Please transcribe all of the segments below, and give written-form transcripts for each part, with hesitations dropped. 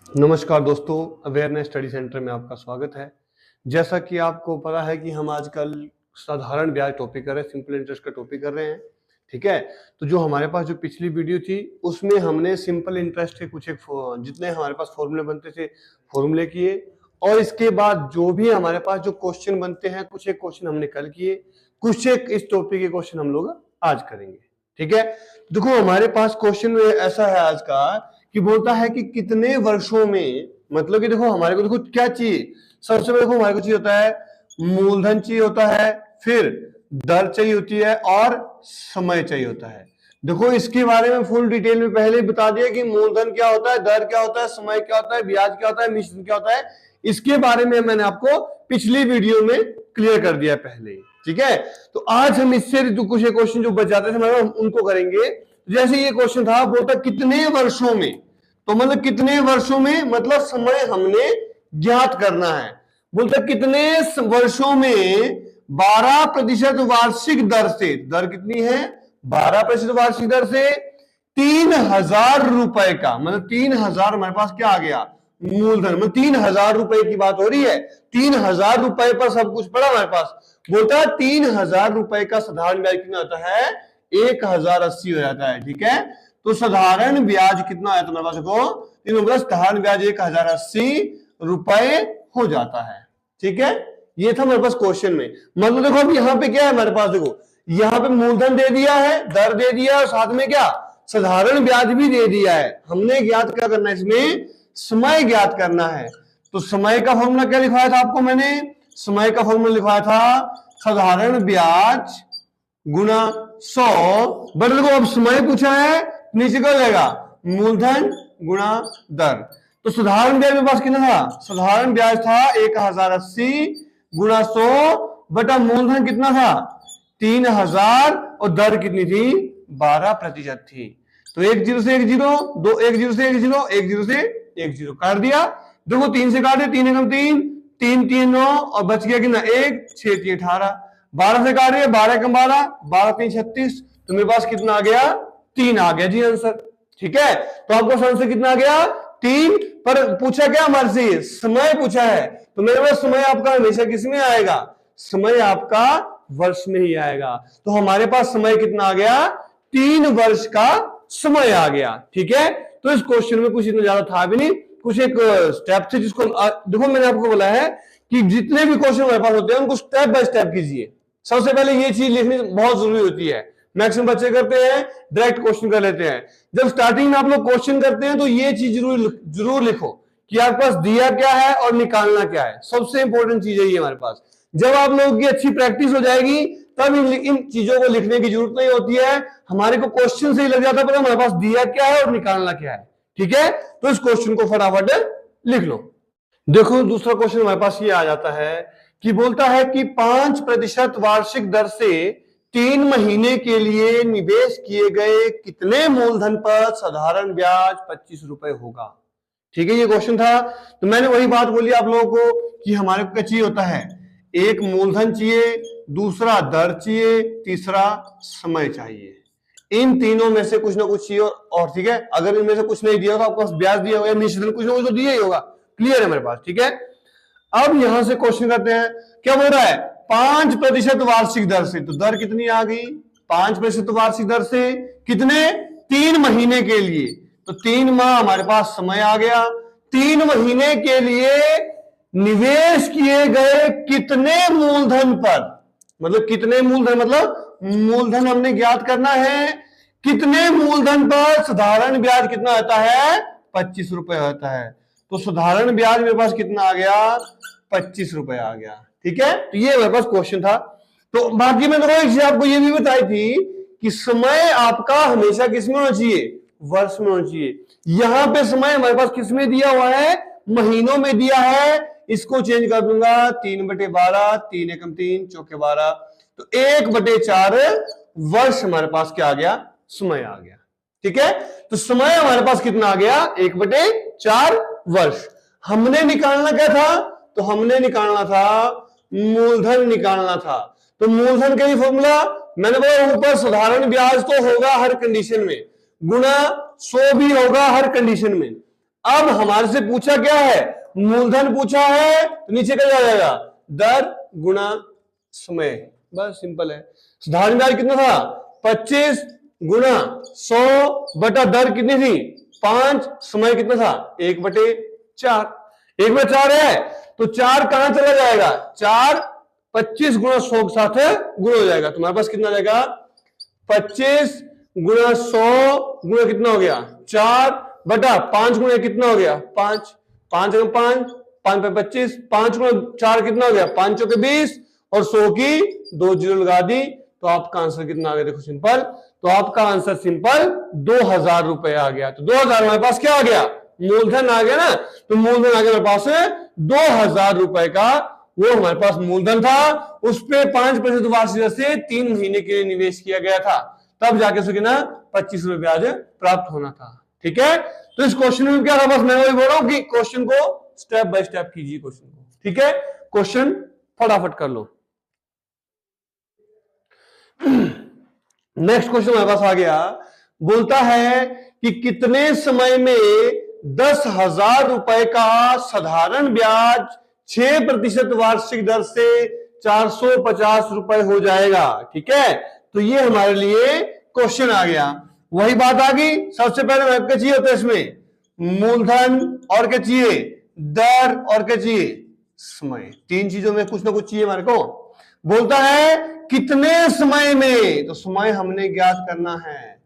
नमस्कार दोस्तों, awareness study centre में आपका स्वागत है। जैसा कि आपको पता है कि हम आजकल साधारण ब्याज टॉपिक कर रहे हैं, सिंपल इंटरेस्ट का टॉपिक कर रहे हैं, ठीक है। तो जो हमारे पास जो पिछली वीडियो थी उसमें हमने सिंपल इंटरेस्ट के कुछ एक जितने हमारे पास फॉर्मूले बनते थे फॉर्मूले किए, और इसके बाद जो भी हमारे पास जो क्वेश्चन बनते हैं कुछ एक क्वेश्चन हमने कल किए, कुछ एक इस टॉपिक के क्वेश्चन हम लोग आज करेंगे, ठीक है। देखो हमारे पास क्वेश्चन ऐसा है आज का कि बोलता है कि कितने वर्षों में, मतलब कि देखो हमारे को देखो क्या चाहिए, सबसे पहले देखो हमारे को चाहिए होता है मूलधन चाहिए होता है, फिर दर चाहिए होती है और समय चाहिए होता है। देखो इसके बारे में फुल डिटेल में पहले ही बता दिया कि मूलधन क्या होता है, दर क्या होता है, समय क्या होता है, ब्याज क्या होता है, मिश्रण क्या होता है। इसके बारे में मैंने आपको पिछली वीडियो में क्लियर कर दिया पहले ही, ठीक है। तो आज हम इससे कुछ क्वेश्चन जो बच जाते थे उनको करेंगे। जैसे ये क्वेश्चन था, बोलता कितने वर्षों में, तो मतलब कितने वर्षों में मतलब समय हमने ज्ञात करना है। बोलता कितने वर्षों में 12% वार्षिक दर से, दर कितनी है 12% वार्षिक दर से 3,000 रुपए का, मतलब 3,000 हमारे पास क्या आ गया मूलधन, मतलब 3,000 रुपए की बात हो रही है। 3,000 रुपए पर सब कुछ पड़ा हमारे पास। बोलता है 3,000 रुपए का साधारण ब्याज कितना होता है 1,080 हो जाता है, ठीक है। तो साधारण ब्याज कितना है तुम्हारे पास को, साधारण ब्याज 1,080 रुपए हो जाता है, ठीक है। ये था हमारे पास क्वेश्चन में। मतलब देखो अब यहाँ पे क्या है हमारे पास, देखो यहाँ पे मूलधन दे दिया है, दर दे दिया है, और साथ में क्या साधारण ब्याज भी दे दिया है। हमने ज्ञात क्या करना है, इसमें समय ज्ञात करना है। तो समय का फॉर्मूला क्या लिखवाया था आपको मैंने, समय का फॉर्मूला लिखवाया था साधारण ब्याज गुना 100, बट देखो अब समय पूछा है, नीचे क्या जाएगा मूलधन गुणा दर। तो साधारण ब्याज मेरे पास कितना था, साधारण ब्याज था 1,080 गुणा 100 बटा मूलधन कितना था 3,000, और दर कितनी थी 12% थी। तो 1 0 से 1 0, 2 1 0 से 1 0, 1 0 से 1 0 काट दिया। देखो 3 से काटे, 3 एकम 3, 3 3 9, और बच गया कितना 1 6 3 18। 12 से काट रही है, 12 एकम 12, 12 3 36, तो मेरे पास कितना आ गया 3 आ गया जी आंसर, ठीक है। तो आपको आंसर कितना आ गया 3। पर पूछा क्या हमारे से, समय पूछा है, तो मेरे पास समय आपका हमेशा किसमें आएगा, समय आपका वर्ष में ही आएगा। तो हमारे पास समय कितना आ गया 3 वर्ष का समय आ गया, ठीक है। तो इस क्वेश्चन में कुछ इतना ज्यादा था भी नहीं, कुछ एक स्टेप थे जिसको देखो मैंने आपको बोला है कि जितने भी क्वेश्चन हमारे पास होते हैं उनको स्टेप बाय स्टेप कीजिए। सबसे पहले ये चीज लिखनी बहुत जरूरी होती है। मैक्सिमम बच्चे करते हैं डायरेक्ट क्वेश्चन कर लेते हैं। जब स्टार्टिंग में आप लोग क्वेश्चन करते हैं तो ये चीज जरूर लिखो कि आपके पास दिया क्या है और निकालना क्या है। सबसे इंपॉर्टेंट चीज है ये हमारे पास। जब आप लोगों की अच्छी प्रैक्टिस हो जाएगी तब इन चीजों को लिखने की जरूरत नहीं होती है। हमारे को क्वेश्चन से ही लग जाता है पर हमारे पास दिया क्या है और निकालना क्या है, ठीक है। तो इस क्वेश्चन को फटाफट लिख लो। देखो दूसरा क्वेश्चन हमारे पास ये आ जाता है कि बोलता है कि 5% वार्षिक दर से 3 महीने के लिए निवेश किए गए कितने मूलधन पर साधारण ब्याज 25 रुपए होगा, ठीक है। ये क्वेश्चन था। तो मैंने वही बात बोली आप लोगों को कि हमारे को क्या चाहिए होता है, एक मूलधन चाहिए, दूसरा दर चाहिए, तीसरा समय चाहिए। इन तीनों में से कुछ ना कुछ चाहिए, और ठीक है अगर इनमें से कुछ नहीं दिया होगा आपको ब्याज दिया होगा, मिश्रण कुछ ना कुछ तो दिया ही होगा। क्लियर है मेरे पास, ठीक है। अब यहां से क्वेश्चन करते हैं, क्या बोल रहा है 5% वार्षिक दर से, तो दर कितनी आ गई 5% वार्षिक दर से कितने 3 महीने के लिए, तो 3 माह हमारे पास समय आ गया। 3 महीने के लिए निवेश किए गए कितने मूलधन पर, मतलब कितने मूलधन, मतलब मूलधन हमने ज्ञात करना है, कितने मूलधन पर साधारण ब्याज कितना होता है 25 रुपए होता है। तो साधारण ब्याज मेरे पास कितना आ गया 25 रुपए आ गया, ठीक है। तो ये मेरे पास क्वेश्चन था। तो बाकी मैं तो आपको ये भी बताई थी कि समय आपका हमेशा किसमें होना चाहिए, वर्ष में होना चाहिए। यहां पे समय हमारे पास किसमें दिया हुआ है, महीनों में दिया है। इसको चेंज कर दूंगा 3/12, 3 एकम 3 चौके 12, तो 1/4 वर्ष हमारे पास क्या आ गया, समय आ गया, ठीक है। तो समय हमारे पास कितना आ गया 1/4 वर्ष। हमने निकालना क्या था, तो हमने निकालना था मूलधन निकालना था। तो मूलधन का ही फॉर्मूला मैंने बोला, ऊपर साधारण ब्याज तो होगा हर कंडीशन में, गुना 100 भी होगा हर कंडीशन में। अब हमारे से पूछा क्या है, मूलधन पूछा है, तो नीचे क्या जाएगा, दर गुणा समय, बस सिंपल है। साधारण ब्याज कितना था, 25 गुणा 100 बटा दर कितनी थी 5, समय कितना था 1/4, 1/4 है तो 4 कहां चला जाएगा, 4 25 गुणा 100 के साथ गुण हो जाएगा, तुम्हारे पास कितना जाएगा 25 गुणा 100 गुणा कितना हो गया 4 बटा 5 गुणा कितना हो गया 5, 5 गुणा 5, 5 पे 25, 5 गुणा 4 कितना हो गया 5 चौके 20 और 100 की 2 जीरो लगा दी, तो आपका आंसर कितना आ गया, देखो सिंपल, तो आपका आंसर सिंपल 2000 रुपए आ गया। तो 2000 हमारे पास क्या आ गया, मूलधन आ गया ना, तो मूलधन आ गया हमारे पास 2000 रुपए का, वो हमारे पास मूलधन था, उस पे 5% वार्षिक दर से 3 महीने के लिए निवेश किया गया था, तब जाके सके ना 25 रुपए ब्याज प्राप्त होना था। ठीक है, तो इस क्वेश्चन में क्या था, बस मैं वही बोल रहा हूं कि क्वेश्चन को स्टेप बाय स्टेप कीजिए क्वेश्चन को। ठीक है, क्वेश्चन फटाफट कर लो। नेक्स्ट क्वेश्चन हमारे पास आ गया, बोलता है कि कितने समय में 10,000 रुपए का साधारण ब्याज 6% वार्षिक दर से 450 रुपए हो जाएगा। ठीक है, तो ये हमारे लिए क्वेश्चन आ गया। वही बात आ गई, सबसे पहले क्या चाहिए होता है इसमें, मूलधन और क्या चाहिए, दर और क्या चाहिए, समय, 3 चीजों में कुछ ना कुछ चाहिए हमारे को। बोलता है कितने समय में, तो समय हमने ज्ञात करना है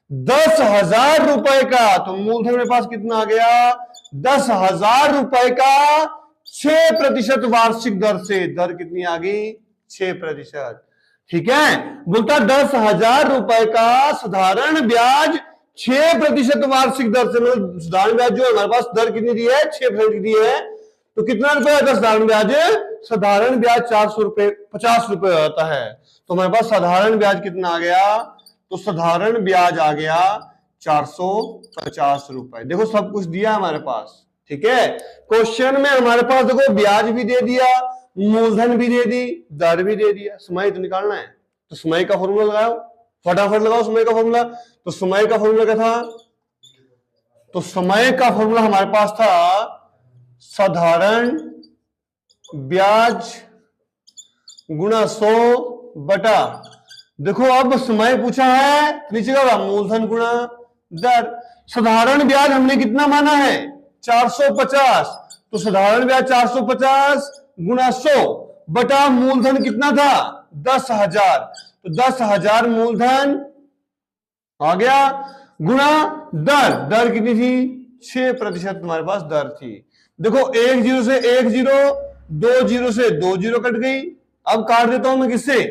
10,000 रुपए का, तो मूलधन मेरे पास कितना आ गया 10,000 रुपए का 6% वार्षिक दर से, दर कितनी आ गई 6%। ठीक है, बोलता 10,000 रुपए का साधारण ब्याज 6% वार्षिक दर से, मतलब साधारण ब्याज जो है हमारे पास दर कितनी दी है 6% की दी है, तो कितना रुपया था साधारण ब्याज, साधारण ब्याज 400 रुपए 50 रुपए होता है, तो हमारे पास साधारण ब्याज कितना आ गया, तो साधारण ब्याज आ गया 450 रुपए। देखो सब कुछ दिया हमारे पास। ठीक है, क्वेश्चन में हमारे पास देखो ब्याज भी दे दिया, मूलधन भी दे दी, दर भी दे दिया, समय तो निकालना है, तो समय का फॉर्मूला लगाओ, फटाफट लगाओ समय का फॉर्मूला। तो समय का फॉर्मूला क्या था, तो समय का फॉर्मूला हमारे पास था साधारण ब्याज गुणा 100 बटा, देखो अब समय पूछा है नीचे का मूलधन गुणा दर, साधारण ब्याज हमने कितना माना है 450, तो साधारण ब्याज 450 गुणा 100 बटा मूलधन कितना था 10,000, तो 10,000 मूलधन आ गया गुणा दर, दर कितनी थी 6% तुम्हारे पास दर थी। देखो 1 जीरो से 1 जीरो, 2 जीरो से 2 जीरो कट गई, अब काट देता हूं मैं किससे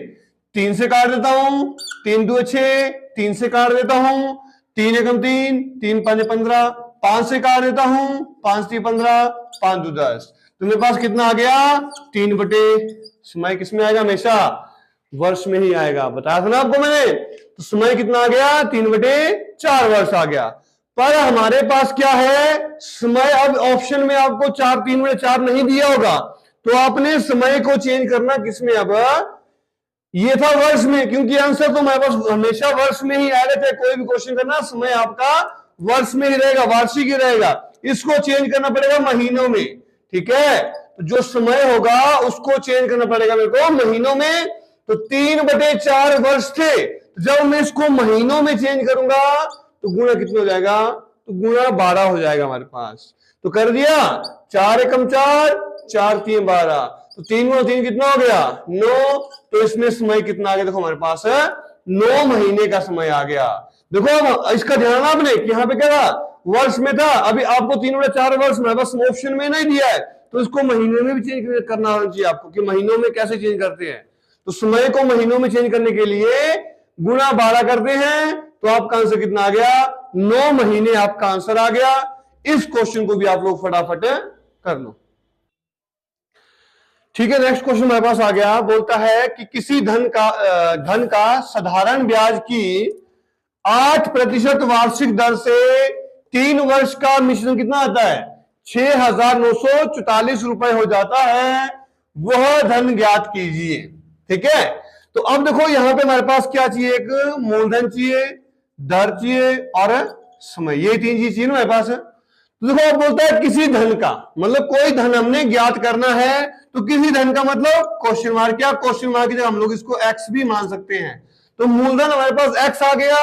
3 से काट देता हूं, 3 2 6, 3 से काट देता हूं, 3 एकम 3, 3 5 15, 5 से काट देता हूं, 5 3 15, 5 2 10, तो मेरे पास कितना आ गया 3 बटे, समय किसमें आएगा हमेशा वर्ष में ही आएगा, बताया था ना आपको मैंने, तो समय कितना आ गया 3/4 वर्ष आ गया। पर हमारे पास क्या है समय, अब ऑप्शन में आपको 3/4 नहीं दिया होगा, तो आपने समय को चेंज करना किसमें, अब ये था वर्ष में, क्योंकि आंसर तो हमारे पास हमेशा वर्ष में ही आएगा, चाहे कोई भी क्वेश्चन करना समय आपका वर्ष में ही रहेगा, वार्षिक ही रहेगा, इसको चेंज करना पड़ेगा महीनों में। ठीक है, तो जो समय होगा उसको चेंज करना पड़ेगा मेरे को महीनों में, तो 3/4 वर्ष थे, तो जब मैं इसको महीनों में चेंज करूंगा तो गुणा कितना हो जाएगा, तो गुणा 12 हो जाएगा हमारे पास, तो कर दिया 4 एकम 4, 4 3 12, तो 3 गुणा 3 कितना हो गया 9, तो इसमें समय कितना आ गया, देखो हमारे पास है 9 महीने का समय आ गया। देखो अब इसका ध्यान आपने कि यहाँ पे क्या था वर्ष में था, अभी आपको 3/4 वर्ष में बस ऑप्शन में नहीं दिया है, तो इसको महीने में भी चेंज करना होना चाहिए आपको कि महीनों में कैसे चेंज करते हैं, तो समय को महीनों में चेंज करने के लिए गुणा 12 करते हैं, तो आपका आंसर कितना आ गया 9 महीने आपका आंसर आ गया। इस क्वेश्चन को भी आप लोग फटाफट कर लो। ठीक है, नेक्स्ट क्वेश्चन हमारे पास आ गया, बोलता है कि किसी धन का साधारण ब्याज की 8% वार्षिक दर से 3 वर्ष का मिश्रण कितना आता है 6,944 रुपए हो जाता है, वह धन ज्ञात कीजिए। ठीक है, तो अब देखो यहां पे हमारे पास क्या चाहिए, एक मूलधन चाहिए, दर चाहिए और समय, ये 3 चीज चाहिए ना हमारे पास। तो देखो अब बोलता है किसी धन का, मतलब कोई धन हमने ज्ञात करना है, तो किसी धन का मतलब क्वेश्चन मार्क, क्या क्वेश्चन मार्क की जगह हम लोग इसको एक्स भी मान सकते हैं। तो मूलधन हमारे पास एक्स आ गया,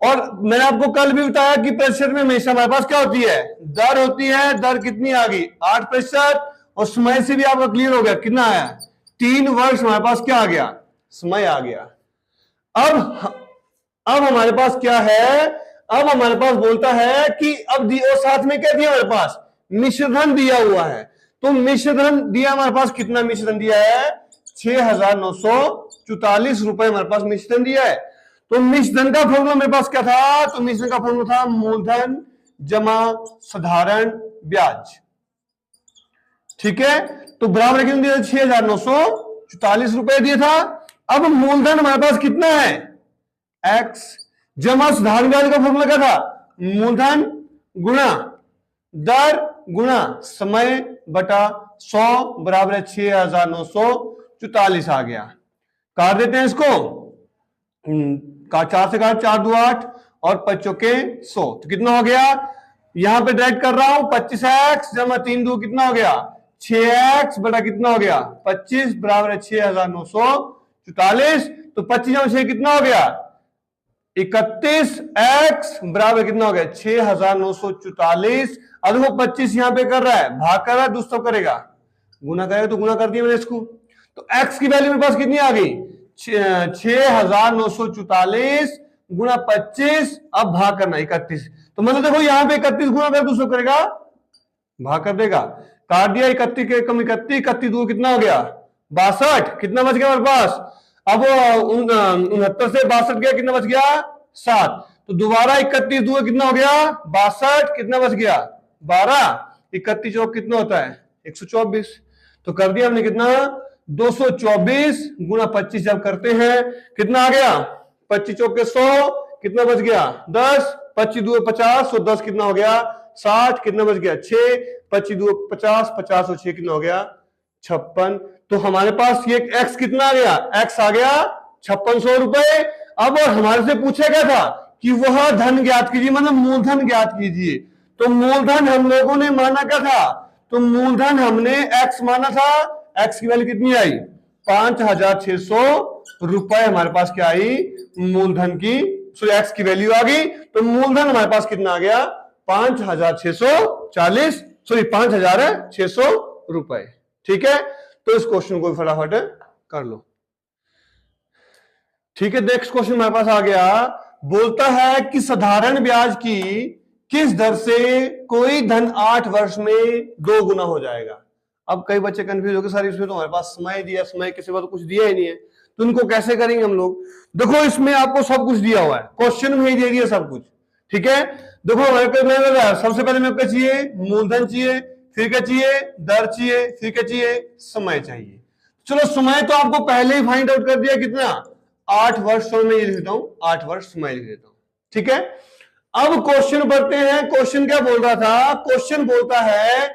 और मैंने आपको कल भी बताया कि प्रतिशत में हमेशा हमारे पास क्या होती है, दर होती है। दर कितनी आ गई, 8%, और समय से भी आपका क्लियर हो गया, कितना आया, 3 वर्ष हमारे पास क्या आ गया, समय आ गया। अब हमारे पास क्या है, अब हमारे पास बोलता है कि अब और साथ में क्या दिया हमारे पास, मिश्रधन दिया हुआ है। तो मिश्रधन दिया हमारे पास, कितना मिश्रधन दिया है, 6,944 रुपए हमारे पास मिश्रधन दिया है। तो मिश्रधन का फॉर्मूला मेरे पास क्या था, तो मिश्रधन का फॉर्मूला था मूलधन जमा साधारण ब्याज। ठीक है, तो बराबर कितना दिया, 6,944 रुपए दिया था। अब मूलधन हमारे पास कितना है, एक्स, जमा साधारण ब्याज का फॉर्मूला क्या था, मूलधन गुणा दर गुणा समय बटा 100 बराबर है 6,944 आ गया। काट देते हैं इसको, 4 से काट, 4 2 8 और 5 चौके 100, तो कितना हो गया, यहां पे डायरेक्ट कर रहा हूं, 25x जमा 3 2 कितना हो गया, 6x बटा कितना हो गया, 25 बराबर है 6,944। तो 25 जमा 6 कितना हो गया, 31x बराबर कितना हो गया, 6,944। अब देखो 25 यहां पे कर रहा है, भाग कर रहा है, दूसरा करेगा, गुना करेगा, तो गुना कर दिया मैंने इसको। तो x की वैल्यू मेरे पास कितनी आ गई, 6,944 गुना 25, अब भाग करना 31। तो मतलब देखो यहां पे 31 गुना कर, दूसरा करेगा, भाग कर देगा, काट दिया, 31 के कम 31, 31 दो कितना हो गया, 62, कितना बच गया हमारे पास। अब 69 से 62 गया, कितना बच गया, 7। तो दोबारा 31 दो कितना हो गया, 62, कितना बच गया, 12, 31 चौक कितना होता है, 124। तो कर दिया हमने कितना, 224 गुना 25 जब करते हैं कितना आ गया, 25 चौके 100, कितना बच गया 10, 25 दो 50, 10 कितना हो गया 60, कितना बच गया 6, 25 दो 50, 50 और 6 कितना हो गया 56। तो हमारे पास ये एक्स कितना आ गया, एक्स आ गया 5600 रुपए। अब हमारे से पूछा गया था कि वह धन ज्ञात कीजिए, मतलब मूलधन ज्ञात कीजिए। तो मूलधन हम लोगों ने माना क्या था, तो मूलधन हमने एक्स माना था, एक्स की वैल्यू कितनी आई 5600 रुपए हमारे पास क्या आई, मूलधन की, सो एक्स की वैल्यू आ गई। तो मूलधन हमारे पास कितना आ गया 5640, सॉरी 5600 रुपए। ठीक है, तो इस क्वेश्चन को फटाफट कर लो। ठीक है, नेक्स्ट क्वेश्चन हमारे पास आ गया, बोलता है कि साधारण ब्याज की किस दर से कोई धन 8 वर्ष में 2 गुना हो जाएगा। अब कई बच्चे कंफ्यूज हो गए, सर इसमें तो हमारे पास समय दिया, समय के सिवा तो कुछ दिया ही नहीं है, तो इनको कैसे करेंगे हम लोग। देखो इसमें आपको सब कुछ दिया हुआ है, क्वेश्चन में ही दे दिया सब कुछ। ठीक है, देखो हमारे पास सबसे पहले मेरे को चाहिए मूलधन चाहिए, फिर क्या चाहिए दर चाहिए, फिर क्या चाहिए समय चाहिए। चलो समय तो आपको पहले ही फाइंड आउट कर दिया, कितना 8 वर्ष में ये लिख देता हूं, 8 वर्ष समय लिख देता हूं। ठीक है, अब क्वेश्चन पढ़ते हैं। क्वेश्चन क्या बोल रहा था, क्वेश्चन बोलता है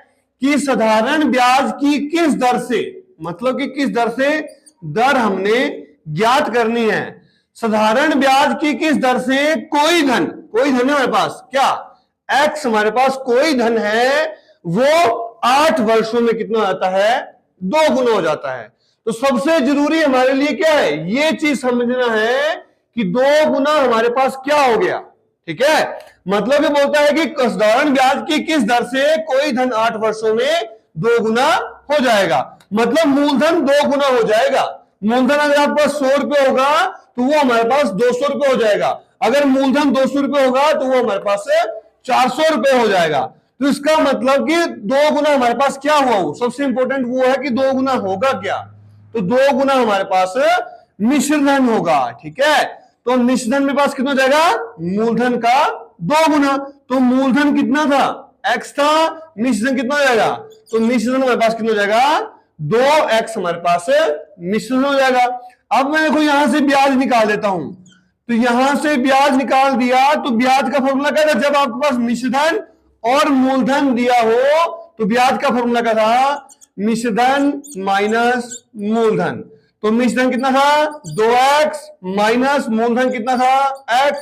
कि साधारण ब्याज की किस दर से, मतलब कि किस दर से दर हमने ज्ञात करनी है। साधारण ब्याज की किस दर से कोई धन, कोई धन है हमारे पास क्या, एक्स हमारे पास कोई धन है, वो 8 वर्षों में कितना हो जाता है 2 गुना हो जाता है। तो सबसे जरूरी हमारे लिए क्या है, ये चीज समझना है कि 2 गुना हमारे पास क्या हो गया। ठीक है, मतलब ये बोलता है कि साधारण ब्याज की किस दर से कोई धन 8 वर्षों में 2 गुना हो जाएगा, मतलब मूलधन 2 गुना हो जाएगा। मूलधन अगर आपके पास 100 रुपए होगा तो वो हमारे पास 200 रुपए हो जाएगा, अगर मूलधन 200 रुपए होगा तो वो हमारे पास 400 रुपए हो जाएगा। तो इसका मतलब कि 2 गुना हमारे पास क्या हुआ, वो सबसे इंपॉर्टेंट वो है कि 2 गुना होगा क्या, तो 2 गुना हमारे पास मिश्रधन होगा। ठीक है, तो मिश्रधन में पास कितना हो जाएगा, मूलधन का 2 गुना। तो मूलधन कितना था, x था, मिश्रधन कितना हो जाएगा, तो मिश्रधन हमारे पास कितना हो जाएगा 2x हमारे पास मिश्रधन हो जाएगा। अब मैं देखो यहां से ब्याज निकाल देता हूं, तो यहां से ब्याज निकाल दिया, तो ब्याज का फॉर्मूला क्या था, जब आपके पास मिश्रधन और मूलधन दिया हो तो ब्याज का फॉर्मूला क्या था, मिश्रधन माइनस मूलधन। तो मिश्रधन कितना था 2x माइनस मूलधन कितना था x,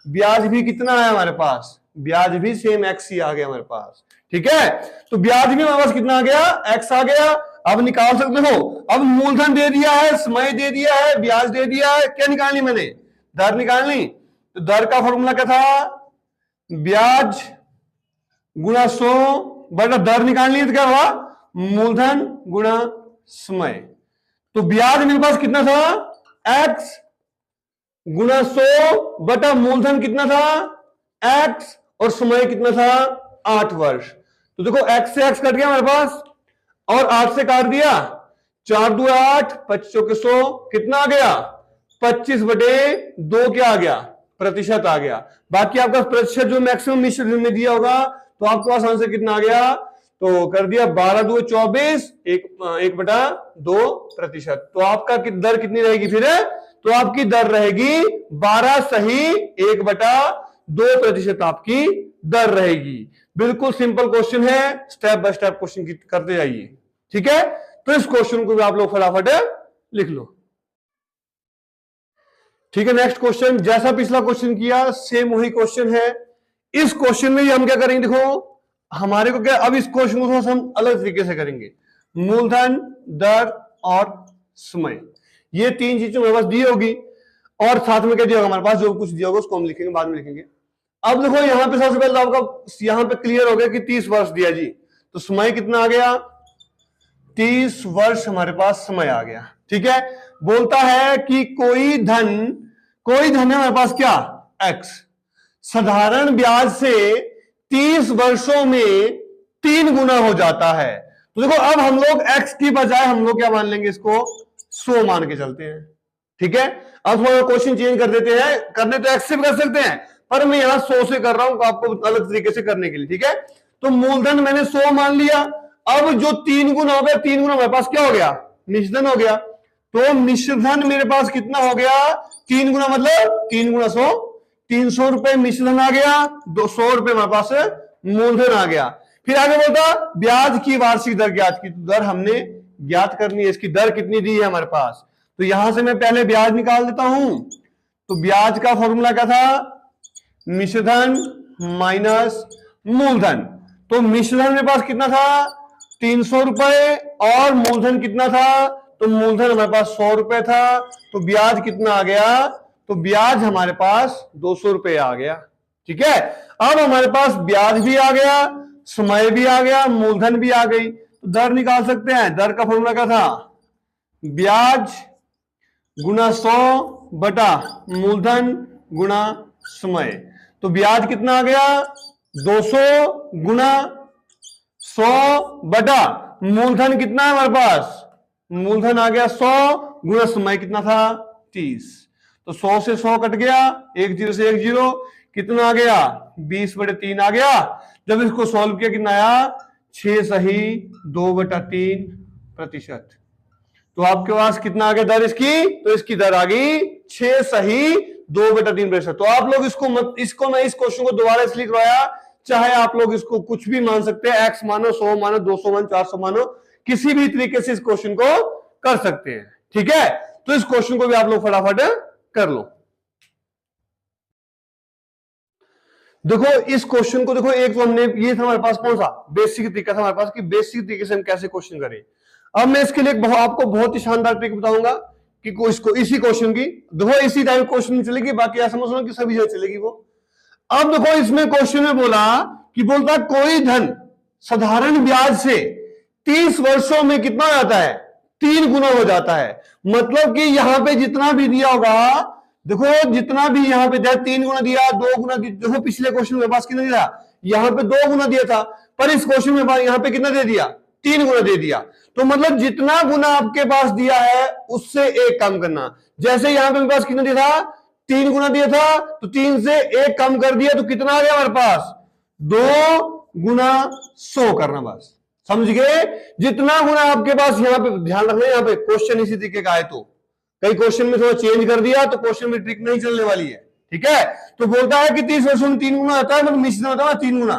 ब्याज भी कितना है हमारे पास ब्याज भी सेम एक्स ही आ गया हमारे पास। ठीक है, तो ब्याज भी हमारे पास कितना आ गया, एक्स आ गया। अब निकाल सकते हो, अब मूलधन दे दिया है, समय दे दिया है, ब्याज दे दिया है, क्या निकालनी मैंने, दर निकालनी। तो दर का फॉर्मूला क्या था, ब्याज गुणा 100 बटा दर निकालनी है, तो क्या हुआ, मूलधन गुणा समय। तो ब्याज मेरे पास कितना था, एक्स गुणा 100 बटा मूलधन कितना था, एक्स, और समय कितना था, 8 वर्ष। तो देखो एक्स से एक्स कट गया हमारे पास, और 8 से काट दिया, 4 2 8, 25 चौके 100, कितना आ गया, 25/2 क्या आ गया, प्रतिशत आ गया। बाकी आपका प्रतिशत जो मैक्सिमम मिश्रण में दिया होगा, तो आपके पास आंसर कितना आ गया, तो कर दिया 12 2 24, 1/2%। तो आपका दर कितनी रहेगी फिर, तो आपकी दर रहेगी 12 सही 1/2% आपकी दर रहेगी। बिल्कुल सिंपल क्वेश्चन है, स्टेप बाय स्टेप क्वेश्चन करते जाइए। ठीक है, तो इस क्वेश्चन को भी आप लोग फटाफट लिख लो। ठीक है, नेक्स्ट क्वेश्चन, जैसा पिछला क्वेश्चन किया सेम वही क्वेश्चन है। इस क्वेश्चन में भी हम क्या करेंगे, देखो हमारे को क्या, अब इस क्वेश्चन को हम अलग तरीके से करेंगे। मूलधन, दर और समय, ये 3 चीजें हमारे पास दी होगी, और साथ में क्या दिया होगा हमारे पास, जो कुछ दिया होगा उसको हम लिखेंगे, बाद में लिखेंगे। अब देखो यहां पे सबसे पहले आपका यहां पे क्लियर हो गया कि 30 वर्ष दिया जी, तो समय कितना आ गया, 30 वर्ष हमारे पास समय आ गया। ठीक है, बोलता है कि कोई धन है हमारे पास क्या, एक्स, साधारण ब्याज से 30 वर्षों में 3 गुना हो जाता है। तो देखो अब हम लोग एक्स की बजाय हम लोग क्या मान लेंगे, इसको 100 मान के चलते हैं। ठीक है, अब थोड़ा क्वेश्चन चेंज कर देते हैं, करने तो एक्स से भी कर सकते हैं, पर मैं यहां 100 से कर रहा हूं आपको अलग तरीके से करने के लिए। ठीक है, तो मूलधन मैंने 100 मान लिया, अब जो 3 गुना हो गया, 3 गुना मेरे पास क्या हो गया, मिश्रधन हो गया। तो मिश्रधन मेरे पास कितना हो गया, 3 गुना मतलब 3 गुना 100, 300 रुपए मिश्रधन आ गया, 200 रुपए हमारे पास मूलधन आ गया। फिर आगे बोलता ब्याज की वार्षिक दर ज्ञात की, तो दर हमने ज्ञात करनी है, इसकी दर कितनी दी है हमारे पास। तो यहां से मैं पहले ब्याज निकाल देता हूं। तो ब्याज का फॉर्मूला क्या था, मिश्रधन माइनस मूलधन। तो मिश्रधन मेरे पास कितना था, 300 रुपए, और मूलधन कितना था, तो मूलधन हमारे पास 100 रुपए था। तो ब्याज कितना आ गया, तो ब्याज हमारे पास 200 रुपए आ गया। ठीक है, अब हमारे पास ब्याज भी आ गया, समय भी आ गया, मूलधन भी आ गई, तो दर निकाल सकते हैं। दर का फॉर्मूला क्या था, ब्याज गुना 100 बटा मूलधन गुना समय। तो ब्याज कितना आ गया, 200 गुना 100 बटा मूलधन कितना है हमारे पास, मूलधन आ गया 100 गुना समय कितना था, 30। तो 100 से 100 कट गया, 1 0 से 1 0, कितना आ गया, 20/3 आ गया। जब इसको सॉल्व किया कितना आया, 6 सही 2/3%। तो आपके पास कितना आ गया दर इसकी, तो इसकी दर आ गई 6 सही 2/3%। तो आप लोग इसको मैं इस क्वेश्चन को दोबारा इसलिए करवाया, चाहे आप लोग इसको कुछ भी मान सकते हैं, एक्स मानो, 100 मानो, 200 मानो, 400 मानो, किसी भी तरीके से इस क्वेश्चन को कर सकते हैं। ठीक है, तो इस क्वेश्चन को भी आप लोग फटाफट कर लो। देखो इस क्वेश्चन को देखो, एक तो हमने ये था हमारे पास कौन सा बेसिक तरीका था हमारे पास, कि बेसिक तरीके से हम कैसे क्वेश्चन करें। अब मैं इसके लिए आपको बहुत ही शानदार ट्रिक बताऊंगा कि इसको इसी क्वेश्चन की, देखो इसी टाइप क्वेश्चन चलेगी, बाकी ऐसा समझ लो कि सभी जगह चलेगी वो। अब देखो इसमें क्वेश्चन में बोलता कोई धन साधारण ब्याज से 30 वर्षों में कितना हो जाता है, 3 गुना हो जाता है। मतलब कि यहां पे जितना भी दिया होगा, देखो जितना भी यहां पे 3 गुना दिया, 2 गुना दिया, देखो पिछले क्वेश्चन में पास कितना दिया, यहां पे 2 गुना दिया था, पर इस क्वेश्चन में यहां पे कितना दे दिया, 3 गुना दे दिया। तो मतलब जितना गुना आपके पास दिया है उससे 1 कम करना। जैसे यहां पे मेरे पास कितना दिया था, 3 गुना दिया था, तो 3 से 1 कम कर दिया, तो कितना आ गया हमारे पास, 2 गुना 100 करना। बस समझ गए, जितना गुना आपके पास, यहां पे ध्यान रखना, यहां पे क्वेश्चन इसी तरीके का आए, तो कई क्वेश्चन में थोड़ा चेंज कर दिया तो क्वेश्चन में ट्रिक नहीं चलने वाली है। ठीक है, तो बोलता है कि 30 वर्षों में 3 गुना होता है, मतलब मिश्रण होता है 3 गुना।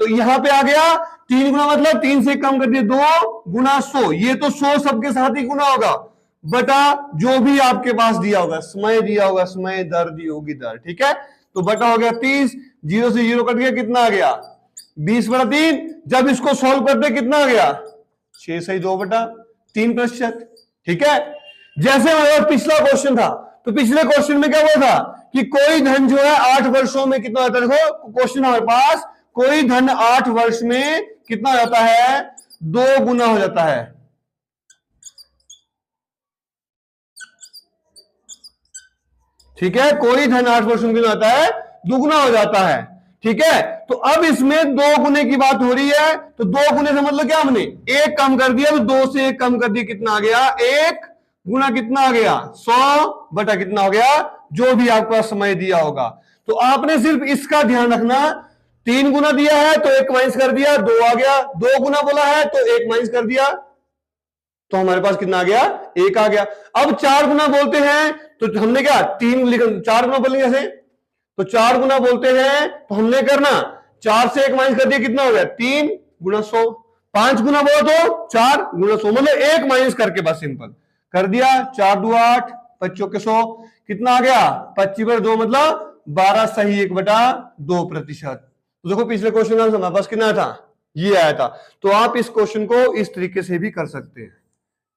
तो यहां पे आ गया 3 गुना, मतलब 3 से कम कर दिया, 2 गुना 100। ये तो 100 सबके साथ ही गुना होगा, बटा जो भी आपके पास दिया होगा, समय दिया होगा, समय दर दी होगी दर। ठीक है, तो बटा हो गया 30, 0 से 0 कट गया, कितना आ गया 20/3। जब इसको सॉल्व करते कितना आ गया 6 सही 2/3%। ठीक है, जैसे हमारे पिछला क्वेश्चन था, तो पिछले क्वेश्चन में क्या हुआ था कि कोई धन जो है 8 वर्षों में कितना होता है। देखो क्वेश्चन हमारे पास, कोई धन 8 वर्ष में कितना हो जाता है 2 गुना हो जाता है। ठीक है, कोई धन 8 वर्षों में कितना होता है 2 गुना हो जाता है। ठीक है, तो अब इसमें 2 गुने की बात हो रही है, तो 2 गुने से मतलब क्या, हमने 1 कम कर दिया, तो 2 से 1 कम कर दिया, कितना आ गया 1 गुना कितना आ गया 100 बटा कितना हो गया जो भी आपका समय दिया होगा। तो आपने सिर्फ इसका ध्यान रखना, 3 गुना दिया है तो 1 माइनस कर दिया 2 आ गया, 2 गुना बोला है तो 1 माइनस कर दिया, तो हमारे पास कितना आ गया 1 आ गया। अब 4 गुना बोलते हैं तो हमने क्या 3 लिखा, 4 गुना बोलेंगे ऐसे, तो 4 गुना बोलते हैं तो हमने करना 4 से 1 माइनस कर दिया, कितना हो गया 3 गुना 100। 5 गुना बोला तो 4 गुना 100, मतलब 1 माइनस करके बस सिंपल कर दिया। 4 2 8, 5 चौके 100, कितना आ गया 25/2 मतलब 12 सही 1/2%। तो देखो पिछले क्वेश्चन का हमारे पास कितना था, ये आया था। तो आप इस क्वेश्चन को इस तरीके से भी कर सकते हैं।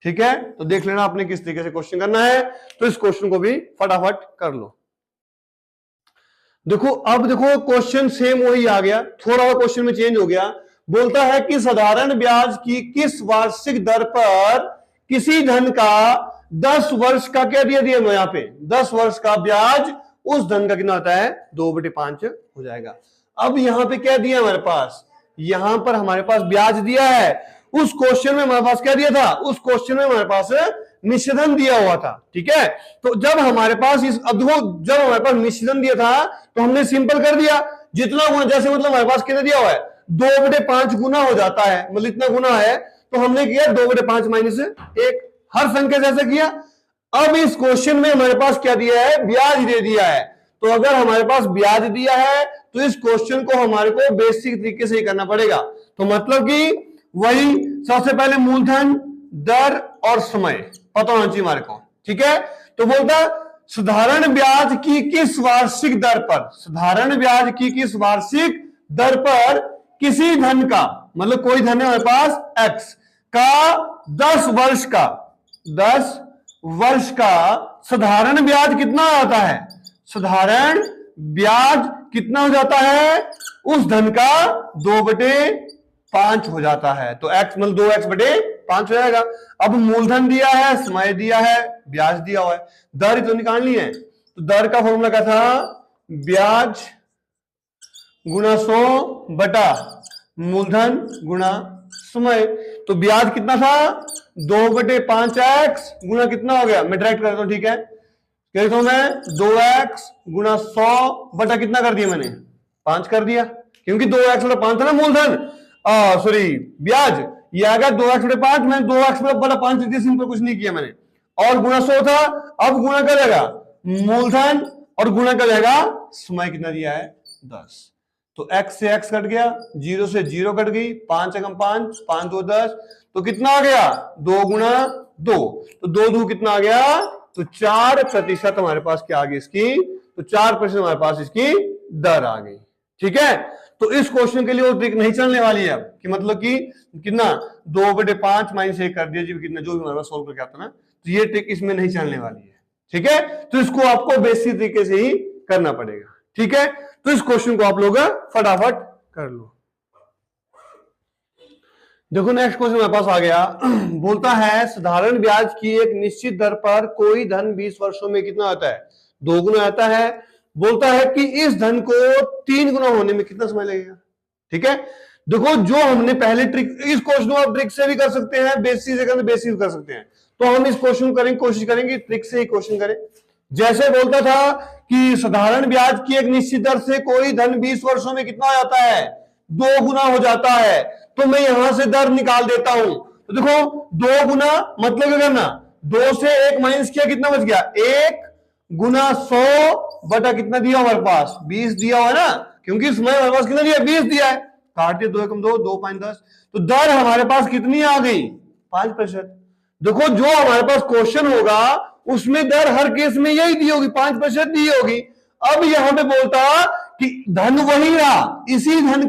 ठीक है, तो देख लेना आपने किस तरीके से क्वेश्चन करना है, तो इस क्वेश्चन को भी फटाफट कर लो। देखो अब देखो क्वेश्चन सेम वही आ गया, थोड़ा और क्वेश्चन में चेंज हो गया। बोलता है कि साधारण ब्याज की किस वार्षिक दर पर किसी धन का 10 वर्ष का क्या दिया दिया यहाँ पे 10 वर्ष का ब्याज उस धन का कितना होता है 2/5 हो जाएगा। अब यहां पे क्या दिया हमारे पास, यहां पर हमारे पास ब्याज दिया है। उस क्वेश्चन में हमारे पास क्या दिया था, उस क्वेश्चन में हमारे पास निश्चित दिया हुआ था। ठीक है, तो जब हमारे पास अब देखो जब हमारे पास निश्चित दिया था तो हमने सिंपल कर दिया, जितना गुना, जैसे मतलब हमारे पास कितना दिया हुआ है 2/5 गुना हो जाता है, मतलब इतना गुना है, तो हमने किया 2/5 माइनस 1, हर संख्या जैसे किया। अब इस क्वेश्चन में हमारे पास क्या दिया है, ब्याज दे दिया है। तो अगर हमारे पास ब्याज दिया है तो इस क्वेश्चन को हमारे को बेसिक तरीके से ही करना पड़ेगा। तो मतलब कि वही सबसे पहले मूलधन, दर और समय पता होना चाहिए हमारे को। ठीक है, तो बोलता साधारण ब्याज की किस वार्षिक दर पर, साधारण ब्याज की किस वार्षिक दर पर किसी धन का, मतलब कोई धन है हमारे पास x का 10 वर्ष का साधारण ब्याज कितना आता है, साधारण ब्याज कितना हो जाता है उस धन का 2/5 हो जाता है। तो x मतलब 2x/5 हो जाएगा। अब मूलधन दिया है, समय दिया है, ब्याज दिया हुआ है, दर तो निकालनी है। तो दर का फॉर्मूला क्या था, ब्याज गुणा 100 बटा मूलधन गुणा समय। तो ब्याज कितना था 2/5x गुणा कितना हो गया, मैं डायरेक्ट करता हूं। ठीक है, कहता हूं मैं 2x गुणा 100 बटा कितना कर दिया मैंने 5 कर दिया, क्योंकि 2x/5 था ना मूलधन, सॉरी ब्याज, ये आ गया 2x/5, मैंने 2x/5 दिया, सिंपल कुछ नहीं किया मैंने, और गुणा 100 था। अब गुणा कर देगा मूलधन और गुणा कर देगा समय, कितना दिया है 10। तो x से x कट गया, 0 से 0 कट गई, 5 एकम 5, 5 2 10, तो कितना आ गया 2 गुणा 2, तो 2 2 कितना आ गया, तो 4% हमारे पास क्या आ गई इसकी, तो 4% हमारे पास इसकी दर आ गई। ठीक है, तो इस क्वेश्चन के लिए वो ट्रिक नहीं चलने वाली है कि मतलब कि कितना 2/5 माइनस 1 कर दिया जी, कितना जो भी हमारे पास सोल्व करके आता ना, तो ये ट्रिक इसमें नहीं चलने वाली है। ठीक है, तो इसको आपको बेसिक तरीके से ही करना पड़ेगा। ठीक है, तो इस क्वेश्चन को आप लोग फटाफट कर लो। देखो नेक्स्ट क्वेश्चन हमारे पास आ गया, बोलता है साधारण ब्याज की एक निश्चित दर पर कोई धन 20 वर्षों में कितना आता है 2 गुना आता है। बोलता है कि इस धन को 3 गुना होने में कितना समय लगेगा। ठीक है, देखो जो हमने पहले ट्रिक, इस क्वेश्चन को आप ट्रिक से भी कर सकते हैं, बेसिक से कर सकते हैं, तो हम इस क्वेश्चन को करेंगे, कोशिश करेंगे ट्रिक से ही क्वेश्चन करें। जैसे बोलता था कि साधारण ब्याज की एक निश्चित दर से कोई धन 20 वर्षों में कितना हो जाता है 2 गुना हो जाता है, तो मैं यहां से दर निकाल देता हूं। तो देखो 2 गुना मतलब क्या करना, 2 से 1 माइनस किया, कितना बच गया 1 गुना 100 बटा कितना दिया हमारे पास 20 दिया हुआ है ना, क्योंकि समय हमारे पास कितना दिया 20 दिया है, काट दिया 2 एकम 2, 2 5 10, तो दर हमारे पास कितनी आ गई 5%। देखो जो हमारे पास क्वेश्चन होगा उसमें दर हर केस में यही दी होगी 5% दी होगी। अब यहां पे बोलता कि धन वही रहा, इसी धन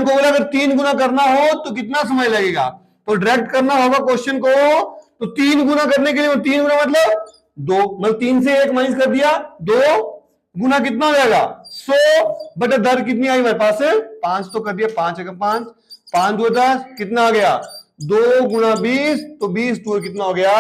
को बोला अगर 3 गुना करना हो तो कितना समय लगेगा, तो डायरेक्ट करना होगा क्वेश्चन को। तो 3 गुना करने के लिए 3 गुना मतलब 2, मतलब 3 से 1 माइनस कर दिया, 2 गुना कितना हो जाएगा 100 बटा दर कितनी आई मेरे पास 5, तो कर दिया 5 एकम 5, 5 2 10 कितना आ गया 2 गुना 20, तो 20 2 कितना हो गया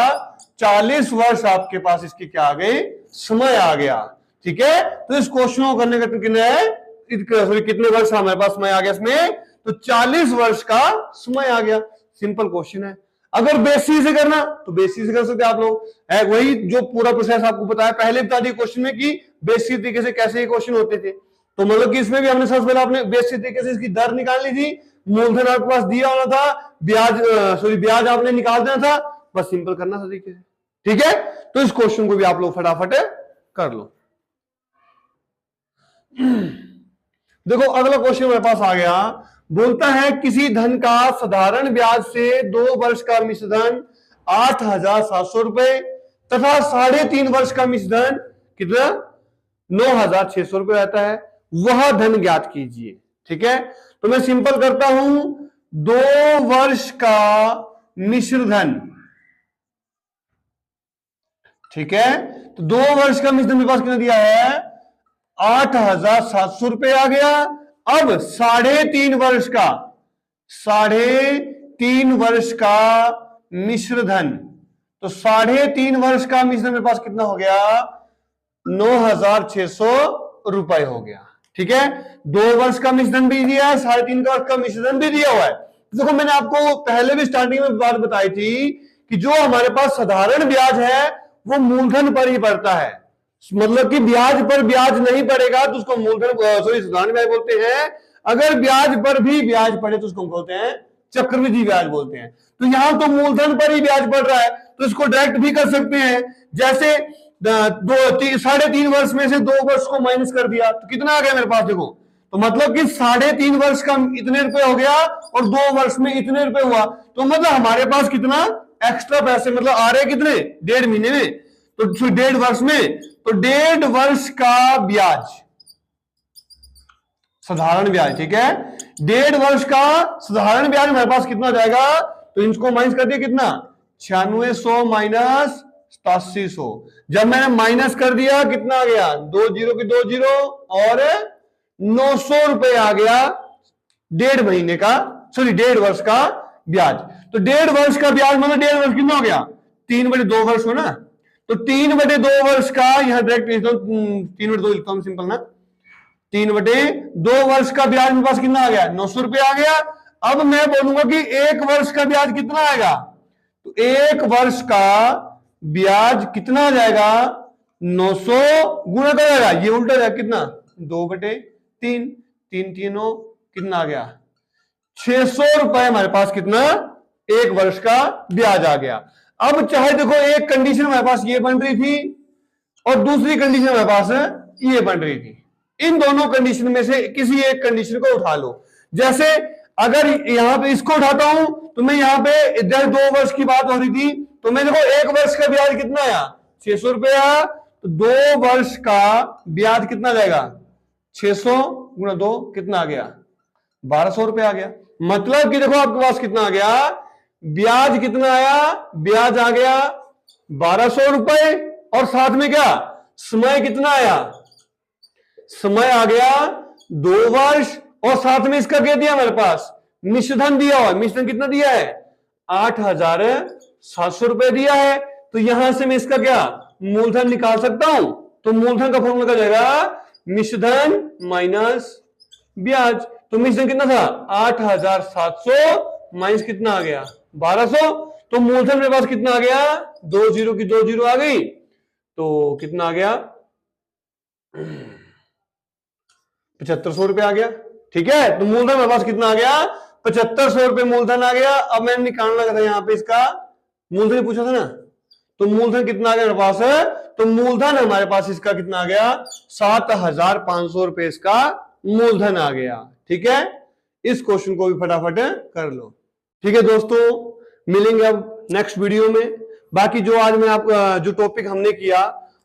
40 वर्ष आपके पास इसकी क्या आ गई समय आ गया। ठीक है, तो इस क्वेश्चन को करने का कितने है, कितने वर्ष हमारे पास समय आ गया इसमें, तो 40 वर्ष का समय आ गया। सिंपल क्वेश्चन है। अगर बेसिस से करना तो बेसिस से कर सकते आप लोग, है वही जो पूरा प्रोसेस आपको बताया पहले बता दिया क्वेश्चन में कि बेसिक तरीके से कैसे ये क्वेश्चन होते थे। तो मतलब कि इसमें भी हमने सबसे पहले आपने बेसिक तरीके से इसकी दर निकालनी थी, मूलधन आपके पास दिया होना था, ब्याज आपने निकाल देना था, बस सिंपल करना था तरीके से। ठीक है, तो इस क्वेश्चन को भी आप लोग फटाफट कर लो। देखो अगला क्वेश्चन मेरे पास आ गया, बोलता है किसी धन का साधारण ब्याज से 2 वर्ष का मिश्र धन 8,700 रुपए तथा 3.5 वर्ष का मिश्र धन कितना 9,600 रुपए रहता है, वह धन ज्ञात कीजिए। ठीक है, तो मैं सिंपल करता हूं, 2 वर्ष का मिश्र धन, ठीक है, तो 2 वर्ष का मिश्र धन मेरे पास कितना दिया है 8,700 रुपए आ गया। अब 3.5 वर्ष का मिश्र धन, तो 3.5 वर्ष का मिश्र धन मेरे पास कितना हो गया 9,600 रुपए हो गया। ठीक है, 2 वर्ष का मिश्र धन भी दिया है, 3.5 वर्ष का मिश्र धन भी दिया हुआ है। देखो मैंने आपको पहले भी स्टार्टिंग में बात बताई थी कि जो हमारे पास साधारण ब्याज है वो मूलधन पर ही पड़ता है, मतलब कि ब्याज पर ब्याज नहीं पड़ेगा तो उसको मूलधन साधारण ब्याज बोलते हैं। अगर ब्याज पर भी ब्याज पड़े तो उसको बोलते हैं चक्रवृद्धि ब्याज बोलते हैं। तो यहां तो मूलधन पर ही ब्याज पड़ रहा है तो इसको डायरेक्ट भी कर सकते हैं, जैसे 3.5 वर्ष में से 2 वर्ष को माइनस कर दिया तो कितना आ गया मेरे पास, देखो तो मतलब कि 3.5 वर्ष का इतने रुपए हो गया और 2 वर्ष में इतने रुपए हुआ, तो मतलब हमारे पास कितना एक्स्ट्रा पैसे मतलब आ रहे कितने 1.5 महीने में, तो 1.5 वर्ष में, तो 1.5 वर्ष का ब्याज साधारण ब्याज, ठीक है 1.5 वर्ष का साधारण ब्याज हमारे पास कितना जाएगा, तो इनको माइनस कर दिया कितना 9600 माइनस 8700, जब मैंने माइनस कर दिया कितना आ गया 2 जीरो की 2 जीरो और 900 रुपए आ गया 1.5 महीने का 1.5 वर्ष का ब्याज। तो 1.5 वर्ष का ब्याज मतलब 1.5 वर्ष कितना हो गया 3/2 वर्ष हो ना, तो 3/2 वर्ष का यहां डायरेक्ट 3/2 लिखता हूं सिंपल ना, 3/2 वर्ष का ब्याज मेरे पास कितना आ गया 900 रुपए आ गया। अब मैं बोलूंगा कि 1 वर्ष का ब्याज कितना आएगा, तो 1 वर्ष का ब्याज कितना आ जाएगा 900 गुना कर जाएगा, ये उल्टा जाएगा कितना 2/3, 3 तीनों कितना आ गया 600 रुपए हमारे पास कितना 1 वर्ष का ब्याज आ गया। अब चाहे देखो एक कंडीशन हमारे पास ये बन रही थी और दूसरी कंडीशन हमारे पास ये बन रही थी, इन दोनों कंडीशन में से किसी एक कंडीशन को उठा लो। जैसे अगर यहां पे इसको उठाता हूं तो मैं यहां पे इधर 2 वर्ष की बात हो रही थी, तो मैं देखो 1 वर्ष का ब्याज कितना आया 600 रुपए आया, तो 2 वर्ष का ब्याज कितना जाएगा 600 गुना 2 कितना आ गया 1200 रुपए आ गया। मतलब कि देखो आपके पास कितना आ गया ब्याज कितना आया, ब्याज आ गया 1200 रुपए और साथ में क्या समय कितना आया, समय आ गया 2 वर्ष और साथ में इसका क्या दिया हमारे पास मिश्रधन दिया हुआ, मिश्रधन कितना दिया है 8,700 रुपए दिया है। तो यहां से मैं इसका क्या मूलधन निकाल सकता हूं, तो मूलधन का फॉर्मूला क्या जाएगा मिश्रधन माइनस ब्याज, तो मिश्रधन कितना था 8,700 माइनस कितना आ गया 1200, तो मूलधन मेरे पास कितना आ गया 2 जीरो की 2 जीरो आ गई, तो कितना आ गया 7500 रुपए आ गया। ठीक है, तो मूलधन मेरे पास कितना आ गया 7500 रुपए मूलधन आ गया। अब मैंने निकालना था यहां पे इसका मूलधन पूछा था ना, तो मूलधन कितना आ गया मेरे पास है, तो मूलधन हमारे पास इसका कितना आ गया 7,500 रुपए इसका मूलधन आ गया। ठीक है, इस क्वेश्चन को भी फटाफट कर लो। ठीक है दोस्तों, मिलेंगे अब नेक्स्ट वीडियो में। बाकी जो आज मैं आप जो टॉपिक हमने किया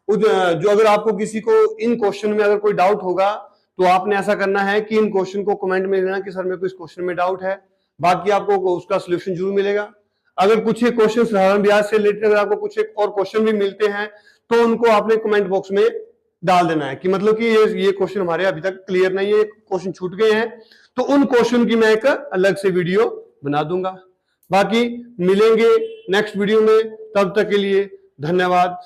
जो अगर आपको किसी को इन क्वेश्चन में अगर कोई डाउट होगा तो आपने ऐसा करना है कि इन क्वेश्चन को कमेंट में देना कि सर मेरे को इस क्वेश्चन में डाउट है, बाकी आपको उसका सोल्यूशन जरूर मिलेगा। अगर कुछ एक क्वेश्चन साधारण ब्याज से रिलेटेड अगर आपको कुछ एक और क्वेश्चन भी मिलते हैं तो उनको आपने कमेंट बॉक्स में डाल देना है कि मतलब कि ये क्वेश्चन हमारे अभी तक क्लियर नहीं है, क्वेश्चन छूट गए हैं, तो उन क्वेश्चन की मैं एक अलग से वीडियो बना दूंगा। बाकी मिलेंगे नेक्स्ट वीडियो में, तब तक के लिए धन्यवाद।